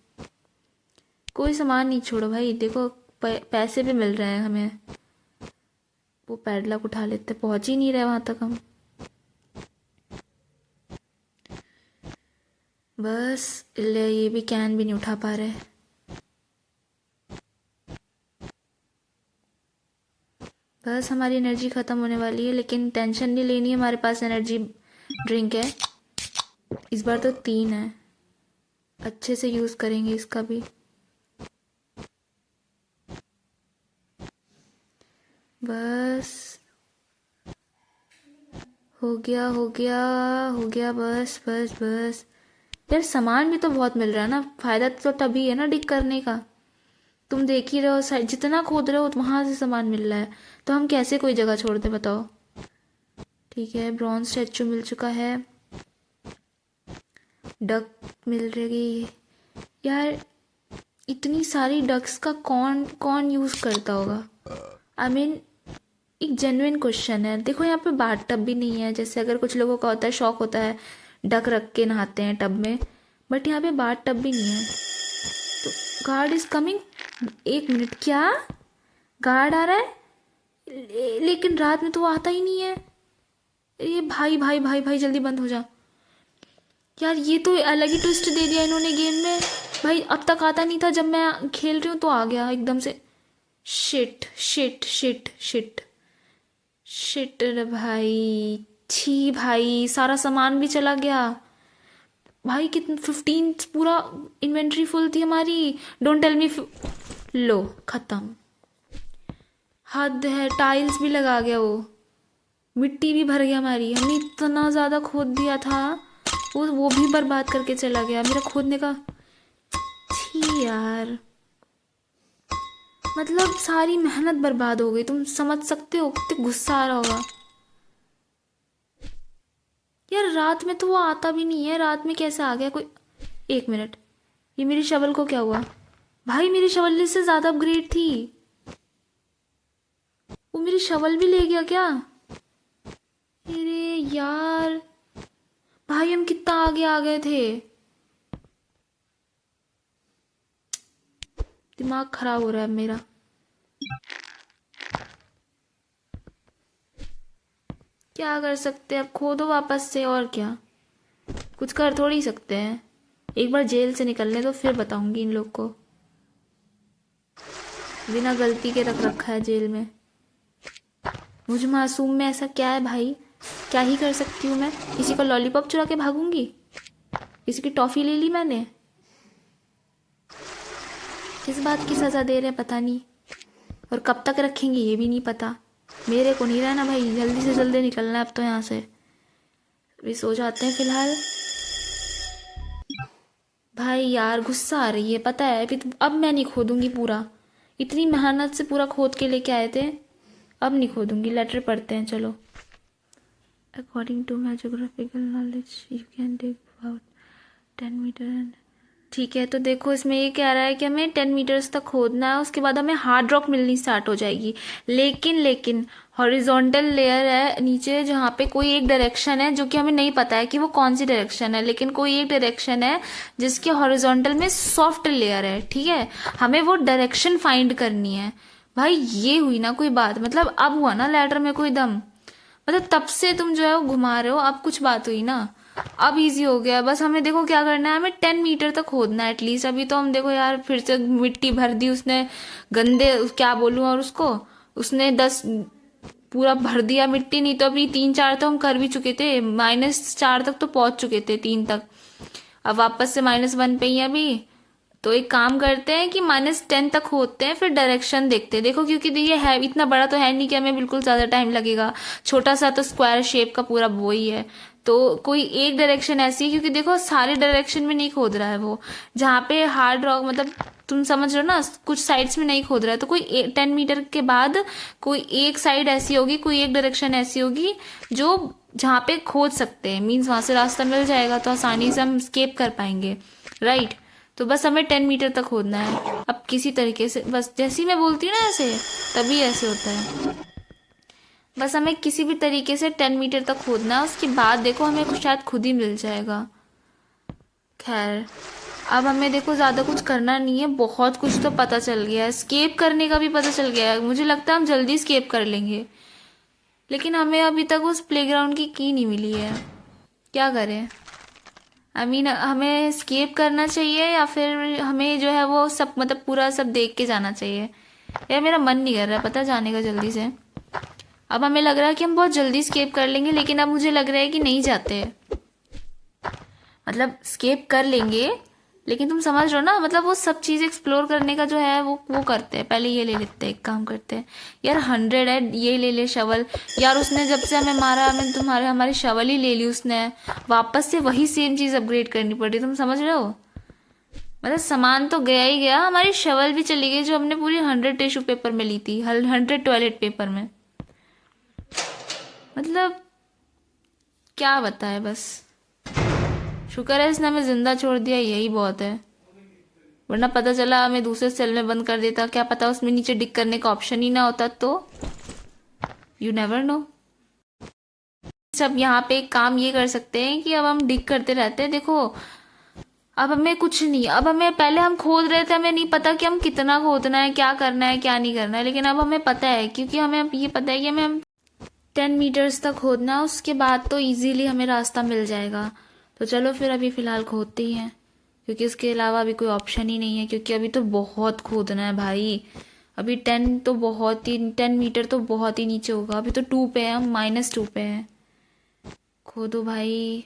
कोई सामान नहीं छोड़ो भाई, देखो पैसे भी मिल रहे हैं हमें। वो पैडलक उठा लेते, पहुंच ही नहीं रहे वहां तक हम। बस ले, ये भी कैन भी नहीं उठा पा रहे। बस हमारी एनर्जी ख़त्म होने वाली है, लेकिन टेंशन नहीं लेनी है, हमारे पास एनर्जी ड्रिंक है, इस बार तो 3 है, अच्छे से यूज़ करेंगे इसका भी। बस हो गया हो गया हो गया, बस बस बस, यार सामान भी तो बहुत मिल रहा है ना, फायदा तो तभी है ना डिग करने का। तुम देख ही रहे हो, जितना खोद रहे हो वहां से सामान मिल रहा है, तो हम कैसे कोई जगह छोड़ दे बताओ। ठीक है, ब्रॉन्ज स्टैचू मिल चुका है, डक मिल रही। यार इतनी सारी डक्स का कौन कौन यूज करता होगा। आई मीन एक जेन्युइन क्वेश्चन है। देखो यहाँ पे बाथ टब भी नहीं है, जैसे अगर कुछ लोगों का होता है, शौक होता है डक रख के नहाते हैं टब में, बट यहाँ पे बाथ टब भी नहीं है। तो गार्ड इज कमिंग। एक मिनट, क्या गार्ड आ रहा है? लेकिन रात में तो वो आता ही नहीं है। ये भाई भाई भाई भाई जल्दी बंद हो जा। यार ये तो अलग ही ट्विस्ट दे दिया इन्होंने गेम में। भाई अब तक आता नहीं था, जब मैं खेल रही हूँ तो आ गया एकदम से। Shit shit shit shit shit रे भाई, छी भाई, सारा सामान भी चला गया भाई। कितना 15 पूरा इन्वेंट्री फुल थी हमारी। Don't tell me. लो खत्म। हद है, टाइल्स भी लगा गया वो, मिट्टी भी भर गया हमारी। हमने इतना ज़्यादा खोद दिया था, वो भी बर्बाद करके चला गया मेरा खोदने का। छी यार, मतलब सारी मेहनत बर्बाद हो गई। तुम समझ सकते हो कितने गुस्सा आ रहा होगा। यार रात में तो वो आता भी नहीं है, रात में कैसे आ गया कोई। एक मिनट, ये मेरी शवल को क्या हुआ? भाई मेरी शवल से ज्यादा अपग्रेड थी, वो मेरी शवल भी ले गया क्या? अरे यार भाई, हम कितना आगे आ गए थे। दिमाग खराब हो रहा है मेरा। क्या कर सकते हैं अब, खोदो वापस से, और क्या कुछ कर थोड़ी सकते हैं। एक बार जेल से निकलने तो फिर बताऊंगी इन लोग को। बिना गलती के रख रखा है जेल में। मुझ मासूम में ऐसा क्या है भाई, क्या ही कर सकती हूँ मैं? किसी को लॉलीपॉप चुरा के भागूंगी? किसी की टॉफी ले ली मैंने? किस बात की सजा दे रहे पता नहीं, और कब तक रखेंगे ये भी नहीं पता। मेरे को नहीं रहना भाई, जल्दी से जल्दी निकलना है अब तो यहाँ से। अभी सो जाते हैं फिलहाल। भाई यार गुस्सा आ रही है पता है। अभी अब मैं नहीं खोदूंगी पूरा, इतनी मेहनत से पूरा खोद के लेके आए थे, अब नहीं खोदूंगी। लेटर पढ़ते हैं चलो। According to my geographical knowledge you can dig about 10 metre end. ठीक है, तो देखो इसमें ये कह रहा है कि हमें 10 मीटर्स तक खोदना है, उसके बाद हमें हार्ड रॉक मिलनी स्टार्ट हो जाएगी। लेकिन हॉरिजॉन्टल लेयर है नीचे, जहाँ पे कोई एक डायरेक्शन है जो कि हमें नहीं पता है कि वो कौन सी डायरेक्शन है, लेकिन कोई एक डायरेक्शन है जिसके हॉरिजॉन्टल में सॉफ्ट लेयर है। ठीक है, हमें वो डायरेक्शन फाइंड करनी है। भाई ये हुई ना कोई बात, मतलब अब हुआ ना लैडर में कोई दम। मतलब तब से तुम जो है वो घुमा रहे हो, अब कुछ बात हुई ना, अब इजी हो गया। बस हमें देखो क्या करना है, हमें 10 मीटर तक खोदना है एटलीस्ट। अभी तो हम देखो यार फिर से मिट्टी भर दी उसने, गंदे क्या बोलूं, और उसको उसने 10 पूरा भर दिया मिट्टी। नहीं तो अभी 3-4 तो हम कर भी चुके थे, -4 तक तो पहुंच चुके थे, 3 तक। अब वापस से -1 पे ही अभी। तो एक काम करते हैं कि -10 तक होते हैं, फिर डायरेक्शन देखते हैं। देखो क्योंकि ये है इतना बड़ा तो है नहीं कि हमें बिल्कुल ज़्यादा टाइम लगेगा, छोटा सा तो स्क्वायर शेप का पूरा वो ही है। तो कोई एक डायरेक्शन ऐसी है, क्योंकि देखो सारे डायरेक्शन में नहीं खोद रहा है वो, जहाँ पे हार्ड रॉक मतलब तुम समझ रहे हो ना, कुछ साइड्स में नहीं खोद रहा है। तो कोई 10 मीटर के बाद कोई एक साइड ऐसी होगी, कोई एक डायरेक्शन ऐसी होगी जो जहाँ पे खोद सकते हैं। मीन्स वहां से रास्ता मिल जाएगा तो आसानी से हम स्केप कर पाएंगे, राइट। तो बस हमें 10 मीटर तक खोदना है अब किसी तरीके से। बस जैसी मैं बोलती हूँ ना ऐसे, तभी ऐसे होता है। बस हमें किसी भी तरीके से 10 मीटर तक खोदना है, उसके बाद देखो हमें शायद खुद ही मिल जाएगा। खैर अब हमें देखो ज़्यादा कुछ करना नहीं है, बहुत कुछ तो पता चल गया है। स्केप करने का भी पता चल गया है, मुझे लगता है हम जल्दी स्केप कर लेंगे। लेकिन हमें अभी तक उस प्लेग्राउंड की नहीं मिली है, क्या करें? आई मीन हमें स्केप करना चाहिए या फिर हमें जो है वो सब मतलब पूरा सब देख के जाना चाहिए? यार मेरा मन नहीं कर रहा है पता जाने का जल्दी से। अब हमें लग रहा है कि हम बहुत जल्दी स्केप कर लेंगे, लेकिन अब मुझे लग रहा है कि नहीं जाते, मतलब स्केप कर लेंगे लेकिन तुम समझ रहे हो ना, मतलब वो सब चीज़ एक्सप्लोर करने का जो है वो करते हैं। पहले ये ले लेते हैं, एक काम करते हैं यार, 100 है, ये ले ले शवल। यार उसने जब से हमें मारा, हमें हमारी शवल ही ले ली उसने। वापस से वही सेम चीज़ अपग्रेड करनी पड़ी, तुम समझ रहे हो? मतलब सामान तो गया ही गया, हमारी शवल भी चली गई जो हमने पूरी 100 टिश्यू पेपर में ली थी, 100 टॉयलेट पेपर में। मतलब क्या बताए, बस शुक्र है इसने हमें जिंदा छोड़ दिया, यही बहुत है। वरना पता चला हमें दूसरे सेल में बंद कर देता, क्या पता उसमें नीचे डिग करने का ऑप्शन ही ना होता, तो यू नेवर नो। सब यहाँ पे एक काम ये कर सकते हैं कि अब हम डिग करते रहते हैं। देखो अब हमें कुछ नहीं, अब हमें, पहले हम खोद रहे थे, हमें नहीं पता कि हम कितना खोदना है, क्या करना है, क्या नहीं करना है, लेकिन अब हमें पता है, क्योंकि हमें अब ये पता है कि हमें 10 मीटर्स तक खोदना है, उसके बाद तो इजीली हमें रास्ता मिल जाएगा। तो चलो फिर अभी फ़िलहाल खोदते ही हैं, क्योंकि इसके अलावा अभी कोई ऑप्शन ही नहीं है, क्योंकि अभी तो बहुत खोदना है भाई। अभी 10 तो बहुत ही, 10 मीटर तो बहुत ही नीचे होगा। अभी तो 2 पे है, हम -2 पे हैं। खोदो भाई।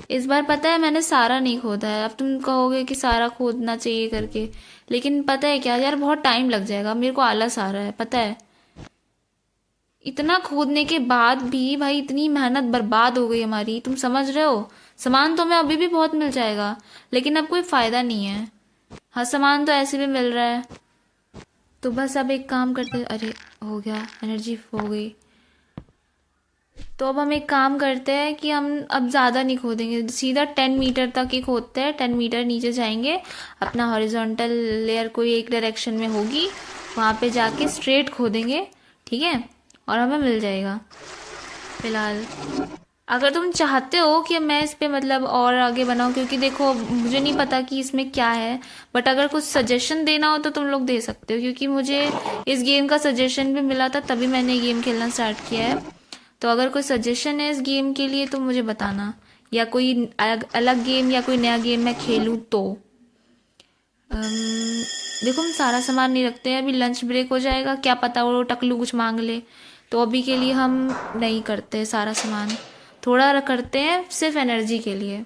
इस बार पता है मैंने सारा नहीं खोदा है। अब तुम कहोगे कि सारा खोदना चाहिए करके, लेकिन पता है क्या यार, बहुत टाइम लग जाएगा, मेरे को आलस आ रहा है, पता है। इतना खोदने के बाद भी भाई इतनी मेहनत बर्बाद हो गई हमारी, तुम समझ रहे हो? सामान तो हमें अभी भी बहुत मिल जाएगा, लेकिन अब कोई फायदा नहीं है। हाँ सामान तो ऐसे भी मिल रहा है। तो बस अब एक काम करते, अरे हो गया, एनर्जी हो गई। तो अब हम एक काम करते हैं कि हम अब ज़्यादा नहीं खोदेंगे, सीधा 10 मीटर तक ही खोदते हैं। 10 मीटर नीचे जाएंगे, अपना हॉरिजॉन्टल लेयर कोई एक डायरेक्शन में होगी, वहाँ पे जाके स्ट्रेट खोदेंगे, ठीक है, और हमें मिल जाएगा। फिलहाल अगर तुम चाहते हो कि मैं इस पे मतलब और आगे बनाऊं, क्योंकि देखो मुझे नहीं पता कि इसमें क्या है, बट अगर कुछ सजेशन देना हो तो तुम लोग दे सकते हो, क्योंकि मुझे इस गेम का सजेशन भी मिला था, तभी मैंने गेम खेलना स्टार्ट किया है। तो अगर कोई सजेशन है इस गेम के लिए तो मुझे बताना, या कोई अलग गेम या कोई नया गेम मैं खेलूँ तो। देखो हम सारा सामान नहीं रखते हैं, अभी लंच ब्रेक हो जाएगा, क्या पता वो टकलू कुछ मांग ले, तो अभी के लिए हम नहीं करते सारा सामान, थोड़ा करते हैं सिर्फ एनर्जी के लिए।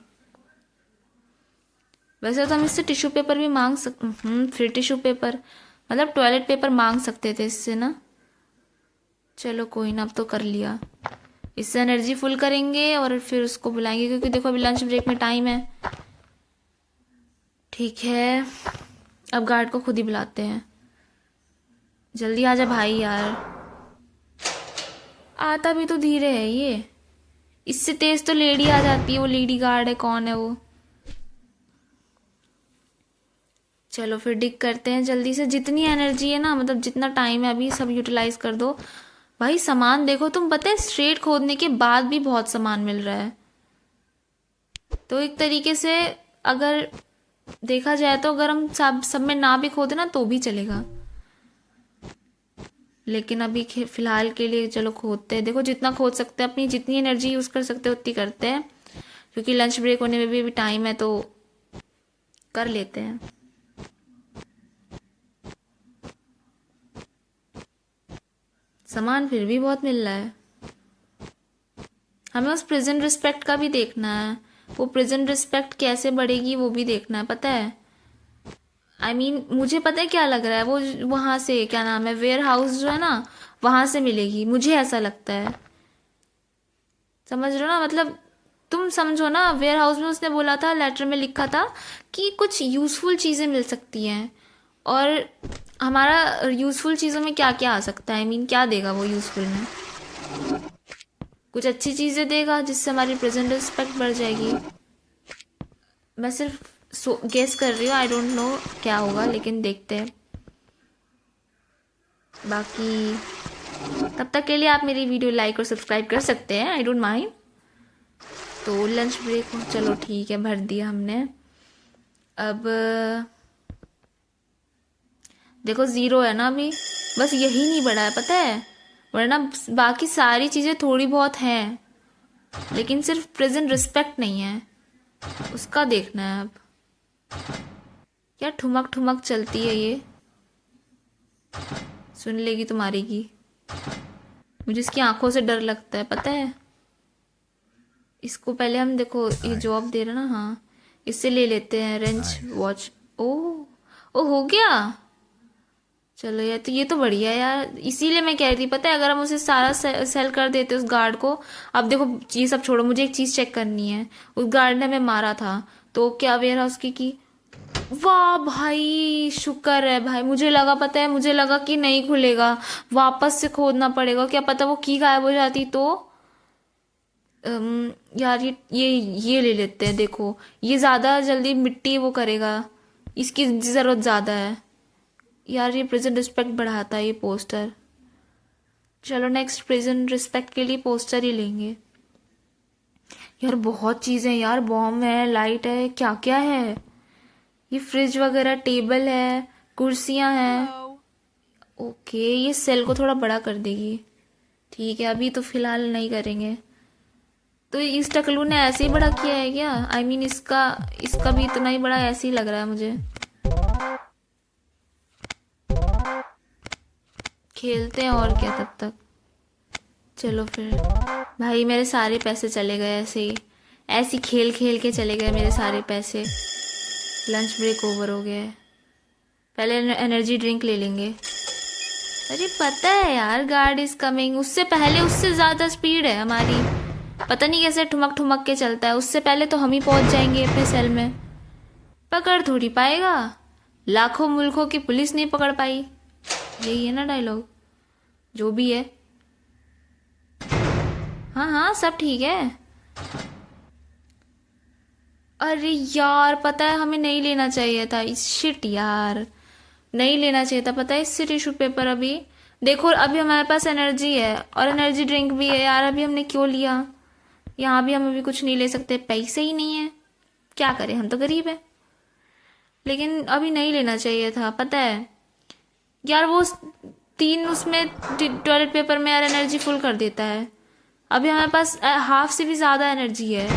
वैसे तो हम इससे टिश्यू पेपर भी मांग फिर टिश्यू पेपर मतलब टॉयलेट पेपर मांग सकते थे इससे ना। चलो कोई ना, अब तो कर लिया। इससे एनर्जी फुल करेंगे और फिर उसको बुलाएंगे, क्योंकि देखो अभी लंच ब्रेक में टाइम है। ठीक है, अब गार्ड को खुद ही बुलाते हैं। जल्दी आ जा भाई यार, आता भी तो धीरे है ये, इससे तेज तो लेडी आ जाती है। वो लेडी गार्ड है, कौन है वो? चलो फिर डिग करते हैं जल्दी से, जितनी एनर्जी है ना, मतलब जितना टाइम है अभी सब यूटिलाइज कर दो। भाई सामान देखो तुम, पता है स्ट्रेट खोदने के बाद भी बहुत सामान मिल रहा है। तो एक तरीके से अगर देखा जाए तो अगर हम सब में ना भी खोदे ना तो भी चलेगा, लेकिन अभी फिलहाल के लिए चलो खोदते हैं। देखो जितना खोद सकते हैं, अपनी जितनी एनर्जी यूज कर सकते हैं उतनी करते हैं, क्योंकि लंच ब्रेक होने में भी अभी टाइम है, तो कर लेते हैं। सामान फिर भी बहुत मिल रहा है। हमें उस प्रेजेंट रिस्पेक्ट का भी देखना है, वो प्रेजेंट रिस्पेक्ट कैसे बढ़ेगी वो भी देखना है, पता है। आई मीन मुझे पता है क्या लग रहा है, वो वहां से क्या नाम है, वेयर हाउस जो है ना, वहां से मिलेगी, मुझे ऐसा लगता है। समझ रहे हो ना, मतलब तुम समझो ना, वेयर हाउस में उसने बोला था, लेटर में लिखा था कि कुछ यूजफुल चीजें मिल सकती हैं, और हमारा यूजफुल चीजों में क्या क्या आ सकता है, आई मीन क्या देगा वो यूजफुल में? कुछ अच्छी चीजें देगा जिससे हमारी प्रेजेंट रिस्पेक्ट बढ़ जाएगी। मैं सिर्फ गेस कर रही हूँ, आई डोंट नो क्या होगा, लेकिन देखते हैं। बाकी तब तक के लिए आप मेरी वीडियो लाइक और सब्सक्राइब कर सकते हैं, आई डोंट माइंड। तो लंच ब्रेक हो, चलो ठीक है, भर दिया हमने। अब देखो 0 है ना अभी, बस यही नहीं बढ़ा है, पता है, वरना बाकी सारी चीज़ें थोड़ी बहुत हैं, लेकिन सिर्फ प्रेजेंट रिस्पेक्ट नहीं है, उसका देखना है अब। क्या ठुमक ठुमक चलती है ये, सुन लेगी तुम्हारी की। मुझे इसकी आंखों से डर लगता है, पता है। इसको पहले हम देखो, ये जॉब दे रहा ना, हाँ इससे ले लेते हैं रेंच वॉच। ओ हो गया। चलो यार, तो ये तो बढ़िया है यार, इसीलिए मैं कह रही थी, पता है अगर हम उसे सारा सेल कर देते उस गार्ड को। अब देखो ये सब छोड़ो, मुझे एक चीज चेक करनी है। उस गार्ड ने हमें मारा था, तो क्या वेयर हाउस की। वाह भाई, शुक्र है भाई, मुझे लगा, पता है मुझे लगा कि नहीं खुलेगा, वापस से खोदना पड़ेगा, क्या पता वो की गायब हो जाती तो। यार ये ले लेते हैं, देखो ये ज्यादा जल्दी मिट्टी वो करेगा, इसकी जरूरत ज्यादा है। यार ये प्रेजेंट रिस्पेक्ट बढ़ाता है ये पोस्टर। चलो नेक्स्ट प्रेजेंट रिस्पेक्ट के लिए पोस्टर ही लेंगे। यार बहुत चीजें यार, बॉम्ब है, लाइट है, क्या क्या है। ये फ्रिज वगैरह, टेबल है, कुर्सियां हैं। ओके, ये सेल को थोड़ा बड़ा कर देगी। ठीक है, अभी तो फिलहाल नहीं करेंगे। तो इस टकलू ने ऐसे ही बड़ा किया है क्या? आई मीन इसका इसका भी इतना ही बड़ा ऐसे ही लग रहा है मुझे। खेलते हैं और क्या तब तक। चलो फिर। भाई मेरे सारे पैसे चले गए ऐसे ही, ऐसे ही खेल खेल के चले गए मेरे सारे पैसे। लंच ब्रेक ओवर हो गया है, पहले एनर्जी ड्रिंक ले लेंगे। अरे पता है यार, गार्ड इज कमिंग, उससे पहले उससे ज्यादा स्पीड है हमारी, पता नहीं कैसे ठुमक ठुमक के चलता है। उससे पहले तो हम ही पहुंच जाएंगे अपने सेल में। पकड़ थोड़ी पाएगा, लाखों मुल्कों की पुलिस नहीं पकड़ पाई। यही है ना डायलॉग, जो भी है। हाँ हाँ सब ठीक है। अरे यार पता है हमें नहीं लेना चाहिए था, इस शिट यार, नहीं लेना चाहिए था, पता है इससे टिश्यू पेपर। अभी देखो, अभी हमारे पास एनर्जी है और एनर्जी ड्रिंक भी है यार, अभी हमने क्यों लिया? यहाँ भी हम अभी कुछ नहीं ले सकते, पैसे ही नहीं है, क्या करें, हम तो गरीब हैं। लेकिन अभी नहीं लेना चाहिए था, पता है यार, वो 3 उसमें टॉयलेट पेपर में यार एनर्जी फुल कर देता है। अभी हमारे पास हाफ से भी ज़्यादा एनर्जी है,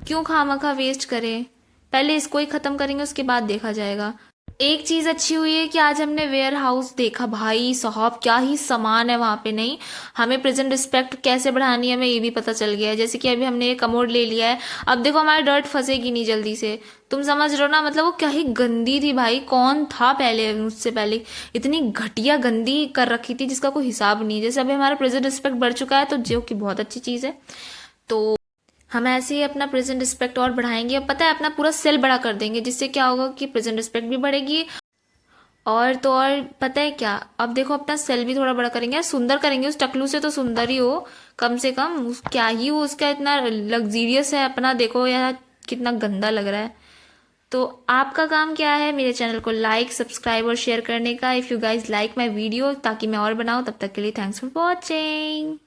क्यों खामखा वेस्ट करें। पहले इसको ही ख़त्म करेंगे, उसके बाद देखा जाएगा। एक चीज़ अच्छी हुई है कि आज हमने वेयर हाउस देखा, भाई साहब क्या ही सामान है वहाँ पे। नहीं, हमें प्रेजेंट रिस्पेक्ट कैसे बढ़ानी है हमें ये भी पता चल गया है। जैसे कि अभी हमने ये कमोड ले लिया है, अब देखो हमारी डर्ट फंसेगी नहीं जल्दी से। तुम समझ रहे हो ना, मतलब वो क्या ही गंदी थी भाई, कौन था पहले मुझसे पहले इतनी घटिया गंदी कर रखी थी जिसका कोई हिसाब नहीं। जैसे अभी हमारा प्रेजेंट रिस्पेक्ट बढ़ चुका है, तो जो कि बहुत अच्छी चीज़ है। तो हम ऐसे ही अपना प्रेजेंट रिस्पेक्ट और बढ़ाएंगे। अब पता है अपना पूरा सेल बड़ा कर देंगे, जिससे क्या होगा कि प्रेजेंट रिस्पेक्ट भी बढ़ेगी। और तो और पता है क्या, अब देखो अपना सेल भी थोड़ा बड़ा करेंगे, सुंदर करेंगे, उस टकलू से तो सुंदर ही हो कम से कम। क्या ही वो उसका इतना लग्जीरियस है, अपना देखो यार कितना गंदा लग रहा है। तो आपका काम क्या है, मेरे चैनल को लाइक, सब्सक्राइब और शेयर करने का, if you guys like my video, ताकि मैं और बनाऊँ। तब तक के लिए थैंक्स फॉर वॉचिंग।